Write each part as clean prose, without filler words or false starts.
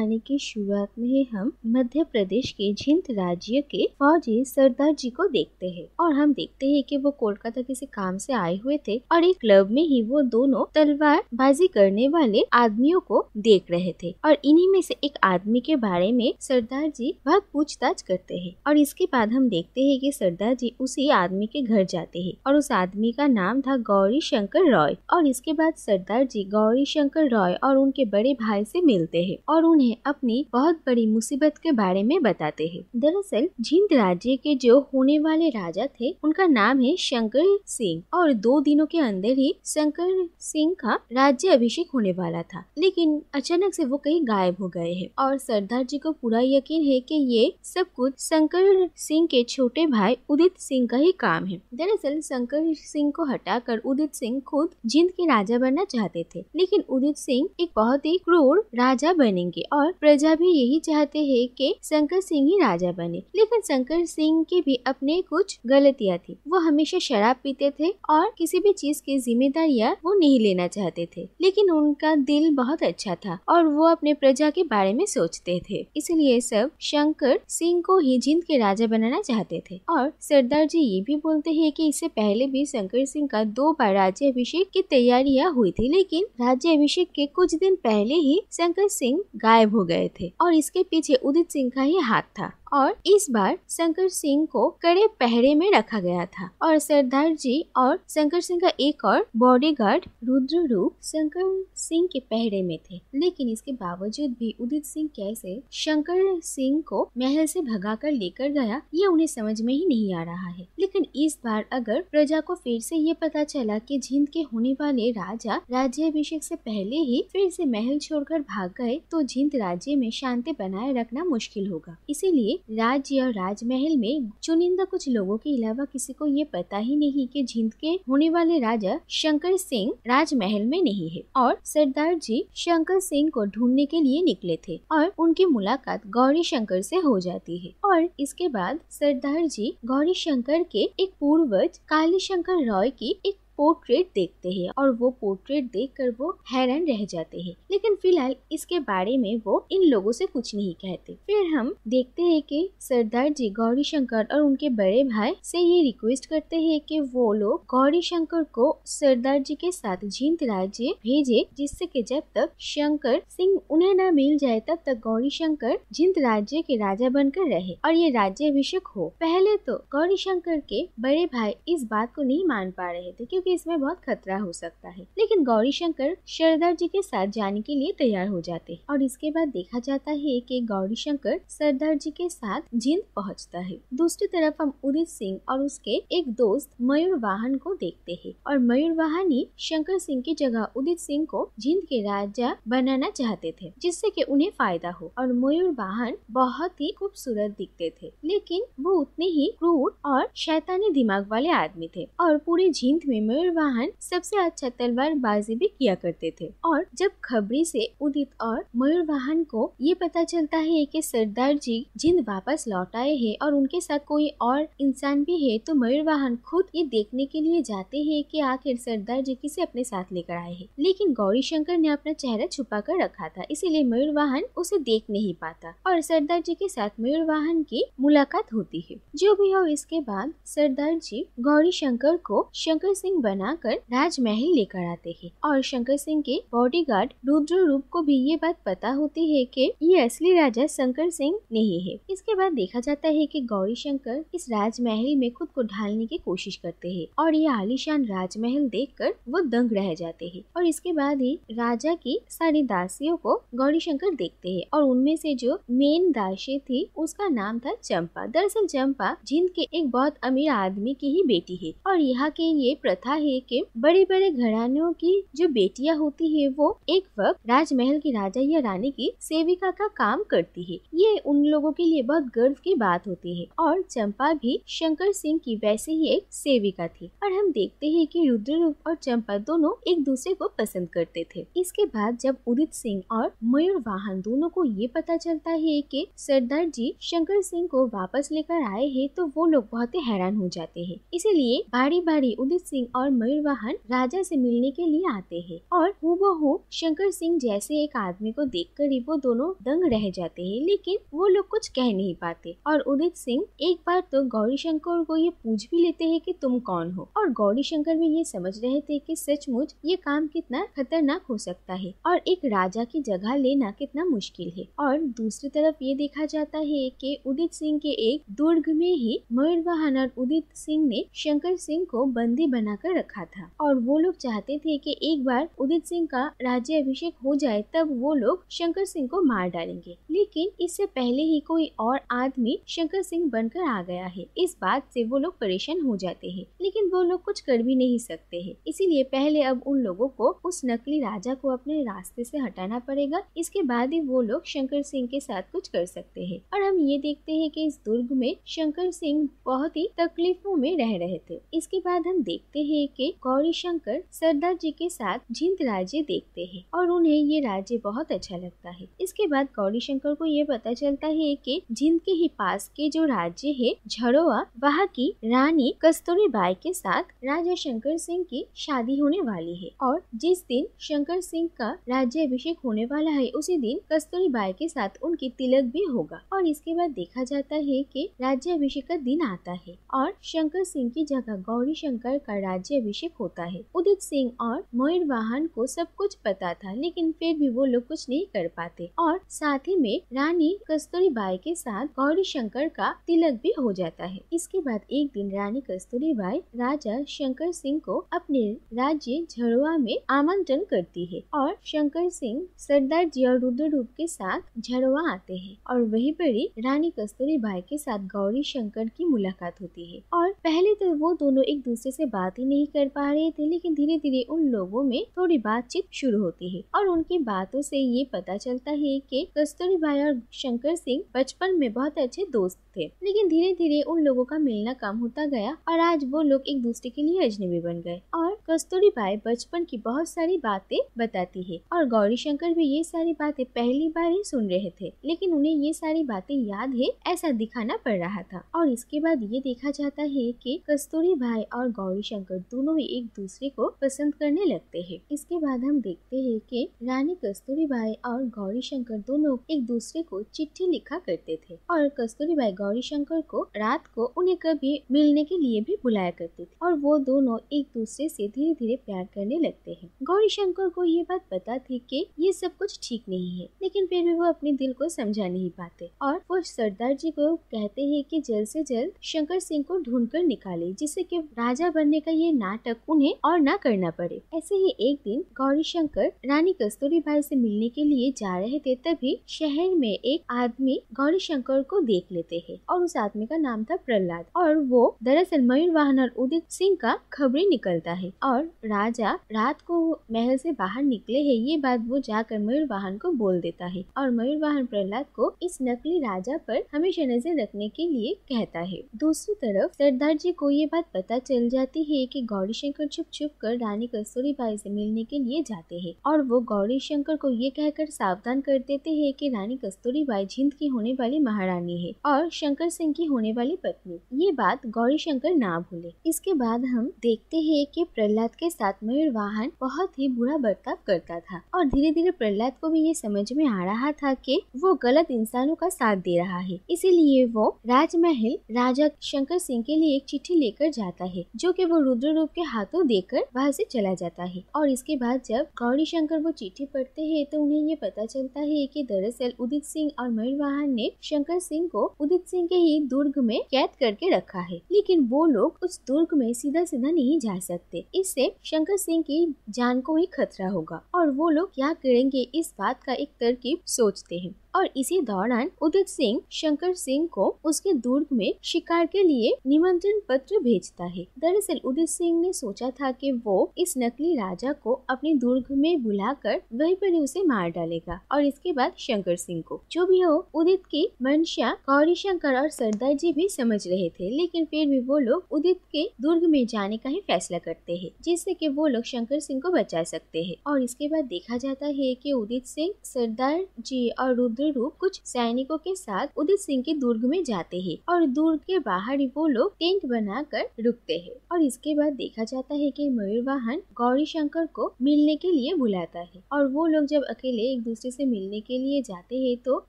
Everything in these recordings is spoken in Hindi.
कहानी की शुरुआत में ही हम मध्य प्रदेश के जींद राज्य के फौजी सरदार जी को देखते हैं और हम देखते हैं कि वो कोलकाता किसी काम से आए हुए थे और एक क्लब में ही वो दोनों तलवार बाजी करने वाले आदमियों को देख रहे थे और इन्हीं में से एक आदमी के बारे में सरदार जी बहुत पूछताछ करते हैं और इसके बाद हम देखते हैं कि सरदार जी उसी आदमी के घर जाते हैं और उस आदमी का नाम था गौरी शंकर रॉय। और इसके बाद सरदार जी गौरी शंकर रॉय और उनके बड़े भाई से मिलते हैं और उन्हें अपनी बहुत बड़ी मुसीबत के बारे में बताते हैं। दरअसल जींद राज्य के जो होने वाले राजा थे उनका नाम है शंकर सिंह और 2 दिनों के अंदर ही शंकर सिंह का राज्य अभिषेक होने वाला था, लेकिन अचानक से वो कहीं गायब हो गए हैं और सरदार जी को पूरा यकीन है कि ये सब कुछ शंकर सिंह के छोटे भाई उदित सिंह का ही काम है। दरअसल शंकर सिंह को हटाकर उदित सिंह खुद जींद के राजा बनना चाहते थे, लेकिन उदित सिंह एक बहुत ही क्रूर राजा बनेंगे और प्रजा भी यही चाहते हैं कि शंकर सिंह ही राजा बने। लेकिन शंकर सिंह की भी अपने कुछ गलतियां थी। वो हमेशा शराब पीते थे और किसी भी चीज की जिम्मेदारियां वो नहीं लेना चाहते थे, लेकिन उनका दिल बहुत अच्छा था और वो अपने प्रजा के बारे में सोचते थे, इसलिए सब शंकर सिंह को ही जींद के राजा बनाना चाहते थे। और सरदार जी ये भी बोलते हैं कि इससे पहले भी शंकर सिंह का 2 बार राज्य अभिषेक की तैयारियां हुई थी, लेकिन राज्य अभिषेक के कुछ दिन पहले ही शंकर सिंह गायब हो गए थे और इसके पीछे उदित सिंह का ही हाथ था और इस बार शंकर सिंह को कड़े पहरे में रखा गया था और सरदार जी और शंकर सिंह का एक और बॉडीगार्ड रुद्र रूप शंकर सिंह के पहरे में थे। लेकिन इसके बावजूद भी उदित सिंह कैसे शंकर सिंह को महल से भगाकर लेकर गया ये उन्हें समझ में ही नहीं आ रहा है। लेकिन इस बार अगर प्रजा को फिर से ये पता चला कि जींद के होने वाले राजा राज्याभिषेक से पहले ही फिर से महल छोड़कर भाग गए तो जींद राज्य में शांति बनाए रखना मुश्किल होगा। इसीलिए राज्य और राजमहल में चुनिंदा कुछ लोगों के अलावा किसी को ये पता ही नहीं कि जींद के होने वाले राजा शंकर सिंह राजमहल में नहीं है और सरदार जी शंकर सिंह को ढूंढने के लिए निकले थे और उनकी मुलाकात गौरी शंकर से हो जाती है। और इसके बाद सरदार जी गौरी शंकर के एक पूर्वज काली शंकर रॉय की एक पोर्ट्रेट देखते हैं और वो पोर्ट्रेट देखकर वो हैरान रह जाते हैं, लेकिन फिलहाल इसके बारे में वो इन लोगों से कुछ नहीं कहते। फिर हम देखते हैं कि सरदार जी गौरी शंकर और उनके बड़े भाई से ये रिक्वेस्ट करते हैं कि वो लोग गौरी शंकर को सरदार जी के साथ जींद राज्य भेजे, जिससे कि जब तक शंकर सिंह उन्हें न मिल जाए तब तक गौरी शंकर जींद राज्य के राजा बनकर रहे और ये राज्य अभिषेक हो। पहले तो गौरी शंकर के बड़े भाई इस बात को नहीं मान पा रहे थे क्योंकि इसमें बहुत खतरा हो सकता है, लेकिन गौरी शंकर सरदार जी के साथ जाने के लिए तैयार हो जाते हैं और इसके बाद देखा जाता है कि गौरी शंकर सरदार जी के साथ जींद पहुंचता है। दूसरी तरफ हम उदित सिंह और उसके एक दोस्त मयूर वाहन को देखते हैं और मयूर वाहन ही शंकर सिंह की जगह उदित सिंह को जींद के राजा बनाना चाहते थे, जिससे कि उन्हें फायदा हो। और मयूर वाहन बहुत ही खूबसूरत दिखते थे, लेकिन वो उतने ही क्रूर और शैतानी दिमाग वाले आदमी थे और पूरे जींद में मयूर वाहन सबसे अच्छा तलवारबाजी भी किया करते थे। और जब खबरी से उदित और मयूर वाहन को ये पता चलता है कि सरदार जी जींद वापस लौट आए हैं और उनके साथ कोई और इंसान भी है, तो मयूर वाहन खुद ये देखने के लिए जाते हैं कि आखिर सरदार जी किसे अपने साथ लेकर आए हैं। लेकिन गौरी शंकर ने अपना चेहरा छुपा कर रखा था, इसीलिए मयूर वाहन उसे देख नहीं पाता और सरदार जी के साथ मयूर वाहन की मुलाकात होती है। जो भी हो, इसके बाद सरदार जी गौरी शंकर को शंकर सिंह बनाकर राजमहल लेकर आते हैं और शंकर सिंह के बॉडीगार्ड रुद्र रूप को भी ये बात पता होती है कि ये असली राजा शंकर सिंह नहीं है। इसके बाद देखा जाता है कि गौरी शंकर इस राजमहल में खुद को ढालने की कोशिश करते हैं और ये आलीशान राजमहल देखकर वो दंग रह जाते हैं। और इसके बाद ही राजा की सारी दासियों को गौरी शंकर देखते हैं और उनमें से जो मेन दासी थी उसका नाम था चंपा। दरअसल चंपा जींद के एक बहुत अमीर आदमी की ही बेटी है और यहाँ के ये प्रथा है कि बड़े बड़े घरानों की जो बेटियां होती है वो एक वक्त राजमहल की राजा या रानी की सेविका का काम करती है। ये उन लोगों के लिए बहुत गर्व की बात होती है और चंपा भी शंकर सिंह की वैसे ही एक सेविका थी। और हम देखते हैं कि रुद्ररूप और चंपा दोनों एक दूसरे को पसंद करते थे। इसके बाद जब उदित सिंह और मयूर वाहन दोनों को ये पता चलता है कि सरदार जी शंकर सिंह को वापस लेकर आए हैं, तो वो लोग बहुत ही हैरान हो जाते हैं। इसीलिए बारी बारी उदित सिंह और मयूरवाहन राजा से मिलने के लिए आते हैं और हूबहू शंकर सिंह जैसे एक आदमी को देखकर ही वो दोनों दंग रह जाते हैं, लेकिन वो लोग कुछ कह नहीं पाते। और उदित सिंह एक बार तो गौरी शंकर को ये पूछ भी लेते हैं कि तुम कौन हो, और गौरी शंकर भी ये समझ रहे थे कि सचमुच ये काम कितना खतरनाक हो सकता है और एक राजा की जगह लेना कितना मुश्किल है। और दूसरी तरफ ये देखा जाता है कि उदित सिंह के एक दुर्ग में ही मयूरवाहन और उदित सिंह ने शंकर सिंह को बंदी बनाकर रखा था और वो लोग चाहते थे कि एक बार उदित सिंह का राज्य अभिषेक हो जाए तब वो लोग शंकर सिंह को मार डालेंगे। लेकिन इससे पहले ही कोई और आदमी शंकर सिंह बनकर आ गया है। इस बात से वो लोग परेशान हो जाते हैं, लेकिन वो लोग कुछ कर भी नहीं सकते हैं। इसीलिए पहले अब उन लोगों को उस नकली राजा को अपने रास्ते से हटाना पड़ेगा, इसके बाद ही वो लोग शंकर सिंह के साथ कुछ कर सकते हैं। और हम ये देखते हैं कि इस दुर्ग में शंकर सिंह बहुत ही तकलीफों में रह रहे थे। इसके बाद हम देखते हैं कि गौरी शंकर सरदार जी के साथ जिंद राज्य देखते हैं और उन्हें ये राज्य बहुत अच्छा लगता है। इसके बाद गौरी शंकर को ये पता चलता है कि जिंद के ही पास के जो राज्य है झड़ोआ, वहाँ की रानी कस्तूरी बाई के साथ राजा शंकर सिंह की शादी होने वाली है और जिस दिन शंकर सिंह का राज्य अभिषेक होने वाला है उसी दिन कस्तूरी बाई के साथ उनकी तिलक भी होगा। और इसके बाद देखा जाता है कि राज्य अभिषेक का दिन आता है और शंकर सिंह की जगह गौरी शंकर का राज्य अभिषेक होता है। उदित सिंह और मयूरवाहन को सब कुछ पता था, लेकिन फिर भी वो लोग कुछ नहीं कर पाते और साथ ही में रानी कस्तूरी बाई के साथ गौरी शंकर का तिलक भी हो जाता है। इसके बाद एक दिन रानी कस्तूरी बाई राजा शंकर सिंह को अपने राज्य झड़ुआ में आमंत्रण करती है और शंकर सिंह सरदार जी और रुद्ररूप के साथ झड़ुआ आते हैं और वहीं पर ही रानी कस्तूरी बाई के साथ गौरी शंकर की मुलाकात होती है। और पहले तो वो दोनों एक दूसरे से बात ही नहीं कर पा रहे थे, लेकिन धीरे धीरे उन लोगों में थोड़ी बातचीत शुरू होती है और उनकी बातों से ये पता चलता है कि कस्तूरी बाई और शंकर सिंह बचपन में बहुत अच्छे दोस्त थे, लेकिन धीरे धीरे उन लोगों का मिलना कम होता गया और आज वो लोग एक दूसरे के लिए अजनबी बन गए। और कस्तूरी बाई बचपन की बहुत सारी बातें बताती है और गौरी शंकर भी ये सारी बातें पहली बार ही सुन रहे थे, लेकिन उन्हें ये सारी बातें याद है ऐसा दिखाना पड़ रहा था। और इसके बाद ये देखा जाता है कि कस्तूरी बाई और गौरी शंकर दोनों ही एक दूसरे को पसंद करने लगते हैं। इसके बाद हम देखते हैं कि रानी कस्तूरी बाई और गौरी शंकर दोनों एक दूसरे को चिट्ठी लिखा करते थे और कस्तूरी बाई गौरी शंकर को रात को उन्हें कभी मिलने के लिए भी बुलाया करती थी और वो दोनों एक दूसरे से धीरे धीरे प्यार करने लगते हैं। गौरी शंकर को ये बात पता थी कि ये सब कुछ ठीक नहीं है, लेकिन फिर भी वो अपने दिल को समझा नहीं पाते और वो सरदार जी को कहते हैं कि जल्द से जल्द शंकर सिंह को ढूंढ कर निकाले, जिससे कि राजा बनने का ये नाटक उन्हें और ना करना पड़े। ऐसे ही एक दिन गौरी शंकर रानी कस्तूरी बाई से मिलने के लिए जा रहे थे, तभी शहर में एक आदमी गौरी शंकर को देख लेते हैं और उस आदमी का नाम था प्रहलाद और वो दरअसल मयूरवाहन और उदित सिंह का खबरी निकलता है और राजा रात को महल से बाहर निकले हैं ये बात वो जाकर मयूरवाहन को बोल देता है और मयूरवाहन प्रहलाद को इस नकली राजा पर हमेशा नजर रखने के लिए कहता है। दूसरी तरफ सरदार जी को ये बात पता चल जाती है कि गौरी शंकर छुप छुप कर रानी कस्तूरी बाई से मिलने के लिए जाते हैं और वो गौरी शंकर को ये कहकर सावधान कर देते हैं कि रानी कस्तूरी बाई जिंद की होने वाली महारानी है और शंकर सिंह की होने वाली पत्नी। ये बात गौरी शंकर ना भूले। इसके बाद हम देखते हैं कि प्रहलाद के साथ मयूरवाहन बहुत ही बुरा बर्ताव करता था और धीरे धीरे प्रहलाद को भी ये समझ में आ रहा था कि वो गलत इंसानों का साथ दे रहा है। इसीलिए वो राजमहल राजा शंकर सिंह के लिए एक चिट्ठी लेकर जाता है, जो कि वो रुद्ररूप के हाथों देकर वहाँ से चला जाता है। और इसके बाद जब गौरी शंकर वो चिट्ठी पढ़ते हैं तो उन्हें ये पता चलता है कि दरअसल उदित सिंह और मयूरवाहन ने शंकर सिंह को उदित सिंह के ही दुर्ग में कैद करके रखा है, लेकिन वो लोग उस दुर्ग में सीधा सीधा नहीं जा सकते, इससे शंकर सिंह की जान को ही खतरा होगा और वो लोग क्या करेंगे इस बात का एक तरकीब सोचते हैं। और इसी दौरान उदित सिंह शंकर सिंह को उसके दुर्ग में शिकार के लिए निमंत्रण पत्र भेजता है। दरअसल उदित सिंह ने सोचा था कि वो इस नकली राजा को अपने दुर्ग में बुलाकर वहीं पर ही उसे मार डालेगा और इसके बाद शंकर सिंह को। जो भी हो, उदित की मंशा गौरी शंकर और सरदार जी भी समझ रहे थे, लेकिन फिर भी वो लोग उदित के दुर्ग में जाने का ही फैसला करते हैं, जिससे कि वो लोग शंकर सिंह को बचा सकते हैं। और इसके बाद देखा जाता है कि उदित सिंह सरदार जी और रुद्र रुद्र रूप कुछ सैनिकों के साथ उदित सिंह के दुर्ग में जाते हैं और दुर्ग के बाहर ही वो लोग टेंट बनाकर रुकते हैं। और इसके बाद देखा जाता है कि मयूरवाहन गौरी शंकर को मिलने के लिए बुलाता है और वो लोग जब अकेले एक दूसरे से मिलने के लिए जाते हैं तो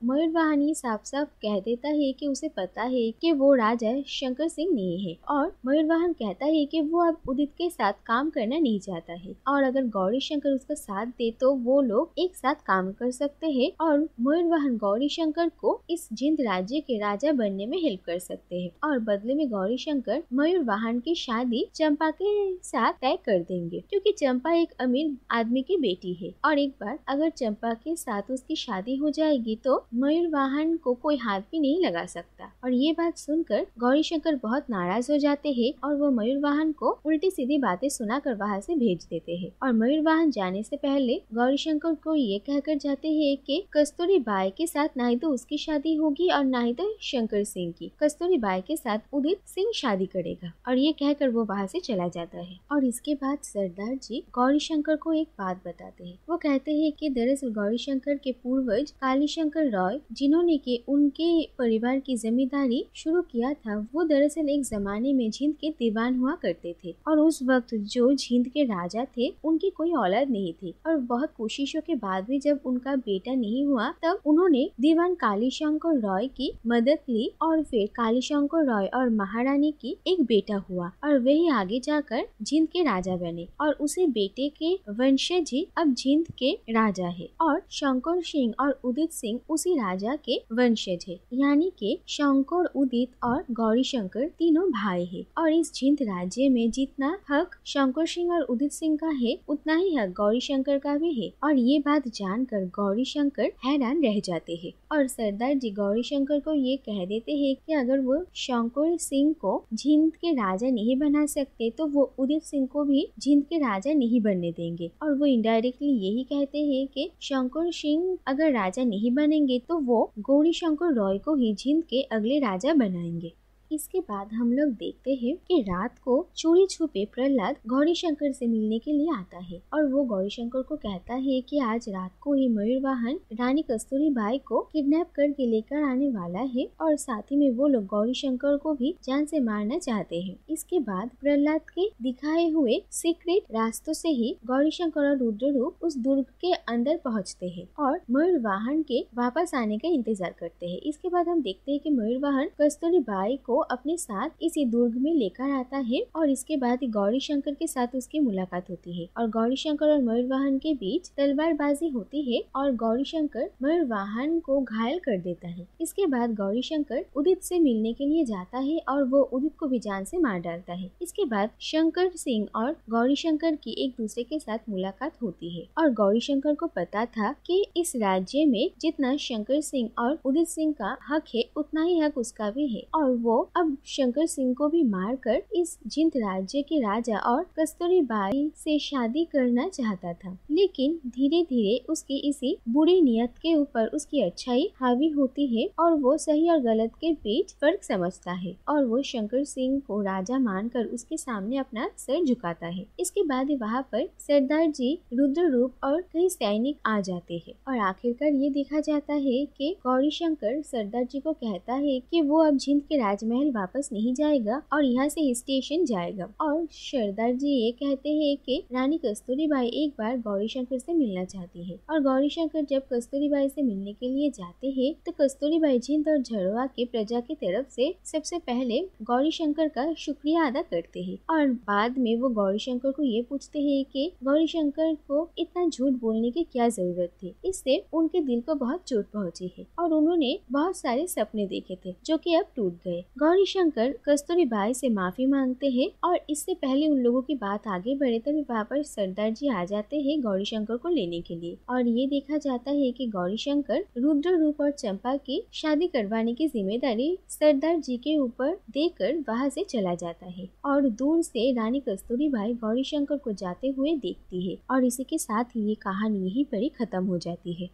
मयूरवाहन ये साफ साफ कह देता है कि उसे पता है कि वो राजा शंकर सिंह नहीं है और मयूरवाहन कहता है कि वो अब उदित के साथ काम करना नहीं चाहता है और अगर गौरी शंकर उसका साथ दे तो वो लोग एक साथ काम कर सकते हैं और मयूरवाहन गौरी शंकर को इस जिंद राज्य के राजा बनने में हेल्प कर सकते हैं और बदले में गौरी शंकर मयूरवाहन की शादी चंपा के साथ तय कर देंगे क्योंकि चंपा एक अमीर आदमी की बेटी है और एक बार अगर चंपा के साथ उसकी शादी हो जाएगी तो मयूरवाहन को कोई हाथ भी नहीं लगा सकता। और ये बात सुनकर गौरी शंकर बहुत नाराज हो जाते हैं और वो मयूरवाहन को उल्टी सीधी बातें सुनाकर वहाँ से भेज देते हैं। और मयूरवाहन जाने से पहले गौरी शंकर को ये कहकर जाते हैं कि कस्तूरी बाई के साथ ना ही तो उसकी शादी होगी और ना ही तो शंकर सिंह की, कस्तूरी बाई के साथ उदित सिंह शादी करेगा। और ये कहकर वो वहाँ से चला जाता है। और इसके बाद सरदार जी गौरी शंकर को एक बात बताते हैं। वो कहते हैं कि दरअसल गौरी शंकर के पूर्वज काली शंकर रॉय जिन्होंने के उनके परिवार की जमींदारी शुरू किया था वो दरअसल एक जमाने में झिंद के दीवान हुआ करते थे और उस वक्त जो झिंद के राजा थे उनकी कोई औलाद नहीं थी और बहुत कोशिशों के बाद भी जब उनका बेटा नहीं हुआ तब उन्होंने दीवान काली शंकर रॉय की मदद ली और फिर काली शंकर रॉय और महारानी की एक बेटा हुआ और वही आगे जाकर झिंद के राजा बने और उसी बेटे के वंशज ही अब झिंद के राजा है और शंकर सिंह और उदित सिंह उसी राजा के वंशज है। यानी कि शंकर, उदित और गौरी शंकर तीनों भाई है और इस झिंद राज्य में जितना हक शंकर सिंह और उदित सिंह का है उतना ही हक गौरी शंकर का भी है। और ये बात जानकर गौरी शंकर हैरान रह जाते हैं और सरदार जी गौरी शंकर को ये कह देते हैं कि अगर वो शंकर सिंह को झिंद के राजा नहीं बना सकते तो वो उदित सिंह को भी झिंद के राजा नहीं बनने देंगे। और वो इनडायरेक्टली यही कहते हैं कि शंकर सिंह अगर राजा नहीं बनेंगे तो वो गौरी शंकर रॉय को ही झिंद के अगले राजा बनाएंगे। इसके बाद हम लोग देखते हैं कि रात को चोरी छुपे प्रहलाद गौरी शंकर से मिलने के लिए आता है और वो गौरी शंकर को कहता है कि आज रात को ही मयूरवाहन रानी कस्तूरी बाई को किडनैप करके लेकर आने वाला है और साथ ही में वो लोग गौरी शंकर को भी जान से मारना चाहते हैं। इसके बाद प्रहलाद के दिखाए हुए सीक्रेट रास्तों से ही गौरी शंकर और रुद्र रूप उस दुर्ग के अंदर पहुँचते हैं और मयूरवाहन के वापस आने का इंतजार करते हैं। इसके बाद हम देखते हैं कि मयूरवाहन कस्तूरी बाई को अपने साथ इसी दुर्ग में लेकर आता है और इसके बाद गौरी शंकर के साथ उसकी मुलाकात होती है और गौरी शंकर और मयूरवाहन के बीच तलवारबाजी होती है और गौरी शंकर मयूरवाहन को घायल कर देता है। इसके बाद गौरी शंकर उदित से मिलने के लिए जाता है और वो उदित को भी जान से मार डालता है। इसके बाद शंकर सिंह और गौरी शंकर की एक दूसरे के साथ मुलाकात होती है और गौरी शंकर को पता था कि इस राज्य में जितना शंकर सिंह और उदित सिंह का हक है उतना ही हक उसका भी है और वो अब शंकर सिंह को भी मारकर इस झिंद राज्य के राजा और कस्तूरी बाई से शादी करना चाहता था। लेकिन धीरे धीरे उसकी इसी बुरी नियत के ऊपर उसकी अच्छाई हावी होती है और वो सही और गलत के बीच फर्क समझता है और वो शंकर सिंह को राजा मानकर उसके सामने अपना सर झुकाता है। इसके बाद वहाँ पर सरदार जी, रुद्र रूप और कई सैनिक आ जाते हैं और आखिरकार ये देखा जाता है कि गौरी शंकर सरदार जी को कहता है कि वो अब झिंद के राजमहल वापस नहीं जाएगा और यहाँ से स्टेशन जाएगा और सरदार जी ये कहते हैं कि रानी कस्तूरी बाई एक बार गौरी शंकर से मिलना चाहती है और गौरी शंकर जब कस्तूरी बाई से मिलने के लिए जाते हैं तो कस्तूरी बाई झिंद और झड़वा के प्रजा की तरफ से सबसे पहले गौरी शंकर का शुक्रिया अदा करते हैं और बाद में वो गौरी शंकर को ये पूछते हैं कि गौरी शंकर को इतना झूठ बोलने की क्या जरूरत थी। इससे उनके दिल को बहुत चोट पहुँची है और उन्होंने बहुत सारे सपने देखे थे जो कि अब टूट गए। गौरी शंकर कस्तूरी बाई से माफी मांगते हैं और इससे पहले उन लोगों की बात आगे बढ़े तभी वहाँ पर सरदार जी आ जाते हैं गौरी शंकर को लेने के लिए और ये देखा जाता है कि गौरी शंकर रुद्र रूप और चंपा की शादी करवाने की जिम्मेदारी सरदार जी के ऊपर देकर वहाँ से चला जाता है और दूर से रानी कस्तूरी बाई गौरी शंकर को जाते हुए देखती है और इसी के साथ ही ये कहानी यहीं पर ही खत्म हो जाती है।